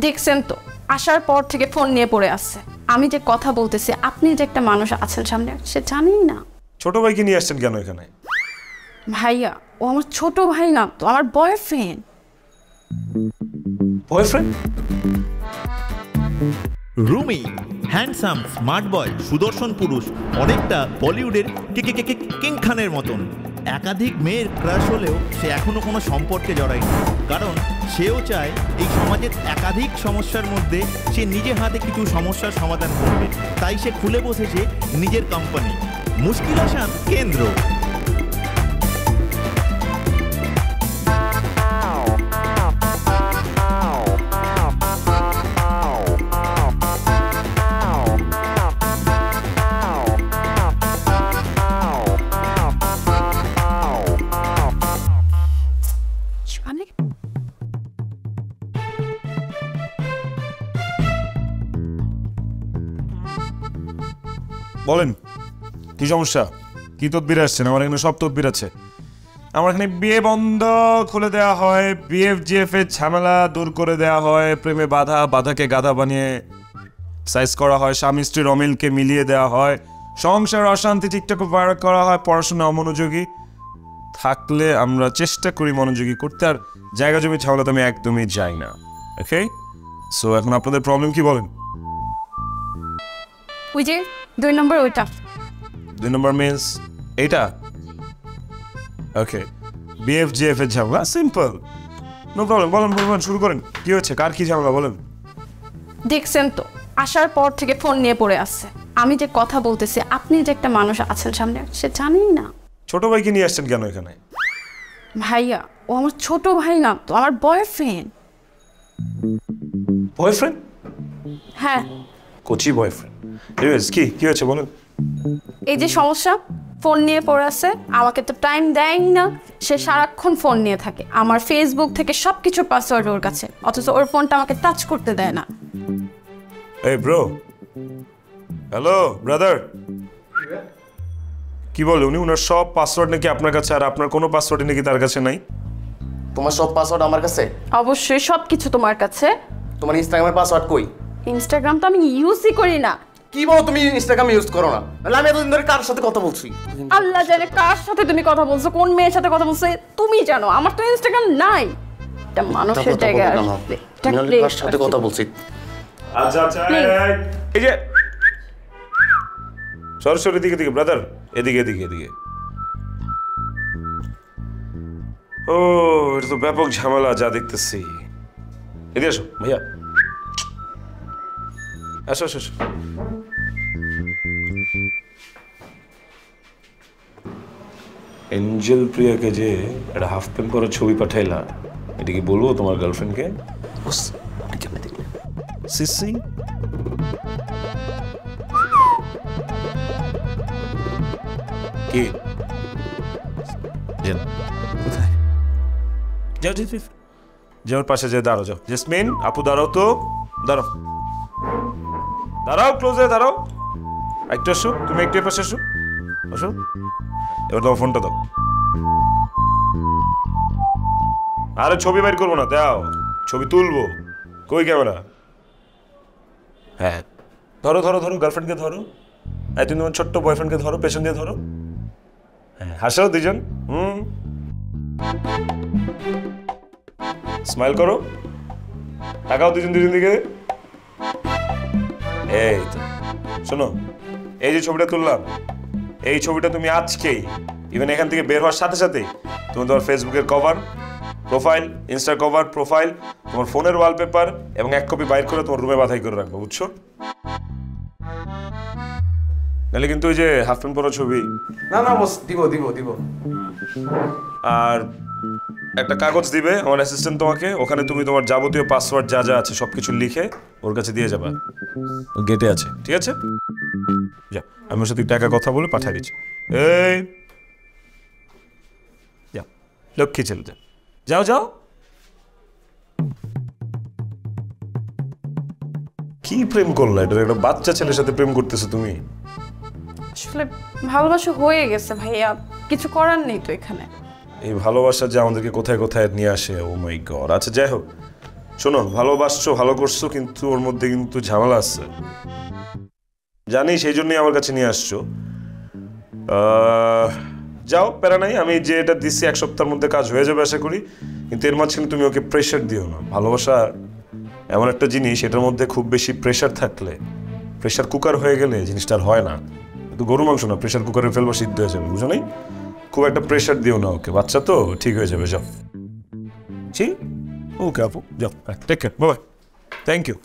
দেখছেন তো আসার পর থেকে ফোন নিয়ে পড়ে আছে। আমি যে কথা বলতেছি আপনি যে একটা মানুষ আছেন সামনে সে জানেই না। ছোট ভাইকে নিয়ে আসছেন কেন এখানে? ভাইয়া ও আমার ছোট ভাই না তো, আমার boyfriend. Boyfriend? Rumi handsome smart boy সুদর্শন পুরুষ, অনেকটা বলিউডের কিং খানের মতন। একাধিক মেয়ের ক্রাশ হলেও সে এখনো কোনো সম্পর্কে জড়ায়নি, কারণ সেও চায় এই সমাজের একাধিক সমস্যার মধ্যে সে নিজে হাতে কিছু সমস্যার সমাধান করবে। তাই সে খুলে বসেছে নিজের কোম্পানি মুশকিল আসান কেন্দ্র। বলেন কি সমস্যা, কি তদবির আসছেন? আমার এখানে সব তদবির আছে। আমার এখানে বিয়ে বন্ধ খুলে দেওয়া হয়, বিএফজিএফ এর ঝামেলা দূর করে দেওয়া হয়, প্রেমে বাধাকে গাধা বানিয়ে সাইজ করা হয়, স্বামী স্ত্রীর অমিলকে মিলিয়ে দেওয়া হয়, সংসার অশান্তি ঠিকঠাক বার করা হয়, পড়াশোনা অমনোযোগী থাকলে আমরা চেষ্টা করি মনোযোগী করতে, আর জায়গা জমি ঝামেলা তো আমি একদমই যাই না। ওকে, সো এখন আপনাদের প্রবলেম কি বলেন? ওই যে 2 নম্বর ওইটা। 2 নম্বর মিন্স এইটা? ওকে, বিএফজিএফ এর ঝামেলা, সিম্পল, নো প্রবলেম। বলেন বলেন, শুরু করেন, কি হচ্ছে, কার কি ঝামেলা বলেন। দেখছেন তো আসার পর থেকে ফোন নিয়ে পড়ে আছে। আমি যে কথা বলতেছি আপনি যে একটা মানুষ আছেন সামনে সে জানেই না। ছোট ভাইকে নিয়ে আসছেন কেন এখানে? ভাইয়া ও আমার ছোট ভাই না তো, আমার বয়ফ্রেন্ড। বয়ফ্রেন্ড? হ্যাঁ। কোচি বয়ফ্রেন্ড? কি হয়েছে বলেন। এই যে সমস্যা, ফোন নিয়ে পড়ে আছে, আমাকে তো টাইম দেয়ই না। সে সারাক্ষণ ফোন নিয়ে থাকে, আমার ফেসবুক থেকে সবকিছু পাসওয়ার্ড ওর কাছে, অথচ ওর ফোনটা আমাকে টাচ করতে দেয় না। এই ব্রো, হ্যালো ব্রাদার, কি বলে উনি? উনার সব পাসওয়ার্ড নাকি আপনার কাছে, আর আপনার কোনো পাসওয়ার্ড নাকি তার কাছে নাই? তোমার সব পাসওয়ার্ড আমার কাছে? অবশ্যই সবকিছু তোমার কাছে। তোমার ইনস্টাগ্রামের পাসওয়ার্ড কই? ইনস্টাগ্রাম তো আমি ইউজই করি না। কি বলো তুমি ইনস্টাগ্রাম ইউজ করো না? তাহলে আমি এতদিন ধরে কার সাথে কথা বলছি? আল্লাহ জানে কার সাথে তুমি কথা বলছো, কোন মেয়ের সাথে কথা বলছো তুমি জানো। আমার তো ইনস্টাগ্রাম নাই। এটা মানুষের জায়গায় আসবে। কার সাথে কথা বলছি? আচ্ছা আচ্ছা, এই যে সরাসরি দিকে ব্রাদার, এদিকে। ও, এটা তো ব্যাপক ঝামেলা যা দেখতেছি। এদিকে আসো ভাইয়া, আসো। এঞ্জেল প্রিয়াকে যে একটা হাফ প্যান্ট পরা ছবি পাঠাইলা, এটা কি বলবো তোমার গার্লফ্রেন্ডকে? সিসি কি কোথায়? যাও পাশে যে দাঁড়াও, যাও। জেসমিন আপু দাঁড়াও তো, দাঁড়াও ক্লোজে দাঁড়াও। একটু আসো, তুমি একটু পাশে আসো। এবার তোমার ফোনটা দাও। আরে ছবি বাইর করবো না, দাও, ছবি তুলবো। কই ক্যামেরা? হ্যাঁ, ধরো গার্লফ্রেন্ডকে ধরো। তুমি তোমার ছোট্ট বয়ফ্রেন্ডকে ধরো, পেছন দিয়ে ধরো। হ্যাঁ, হাসো দুজন। স্মাইল করো, তাকাও দুজন দিকে। এই তো শোনো, এই যে ছবিটা তুললাম, এই ছবিটা তুমি আজকেই ইভেন এখান থেকে বের হওয়ার সাথে সাথে তুমি তোমার ফেসবুকের কভার প্রোফাইল, ইনস্টার কভার প্রোফাইল, তোমার ফোনের ওয়ালপেপার এবং 1 কপি বাইর করে তোমার রুমে বাঁধাই করে রাখবো, বুঝছো? নাহলে কিন্তু ওই যে হাফ প্যান্ট পরা ছবি। না বস, দিব। আর একটা কাগজ দিবে আমার অ্যাসিস্ট্যান্ট তোমাকে, ওখানে তুমি তোমার যাবতীয় পাসওয়ার্ড যা আছে সবকিছু লিখে ওর কাছে দিয়ে যাবা, গেটে আছে, ঠিক আছে? যা, আমি ওর সাথে টাকা কথা বলে পাঠিয়ে দিচ্ছি। এই যাও, লক্ষ্মী ছেলে, যাও। কি প্রেম করলা? এটা একটা বাচ্চা ছেলের সাথে প্রেম করতেছো তুমি? আসলে ভালোবাসা হয়ে গেছে ভাইয়া, কিছু করার নেই তো এখানে। এই ভালোবাসা যে আমাদেরকে কোথায় নিয়ে আসে, ও মাই গড। আচ্ছা যাই হোক, শোনো, ভালোবাসছো, ভালো করছো, কিন্তু ওর মধ্যে কিন্তু ঝামেলা আছে জানি, সেই জন্যই আমার কাছে নিয়ে আসছো। যাও, প্যারা নাই, আমি যে এটা দিচ্ছি 1 সপ্তাহের মধ্যে কাজ হয়ে যাবে আশা করি। কিন্তু এর মাঝখানে তুমি ওকে প্রেশার দিও না। ভালোবাসা এমন একটা জিনিস, এটার মধ্যে খুব বেশি প্রেশার থাকলে, প্রেশার কুকার হয়ে গেলে জিনিসটা আর হয় না। কিন্তু গরু মাংস না, প্রেশার কুকারে ফেলবা সিদ্ধ হয়ে যাবে, বুঝো নাই? খুব একটা প্রেশার দিও না ওকে, বাচ্চা তো, ঠিক হয়ে যাবে। যাও, ঠিক, ওকে আপু, যাও, take care, bye, thank you.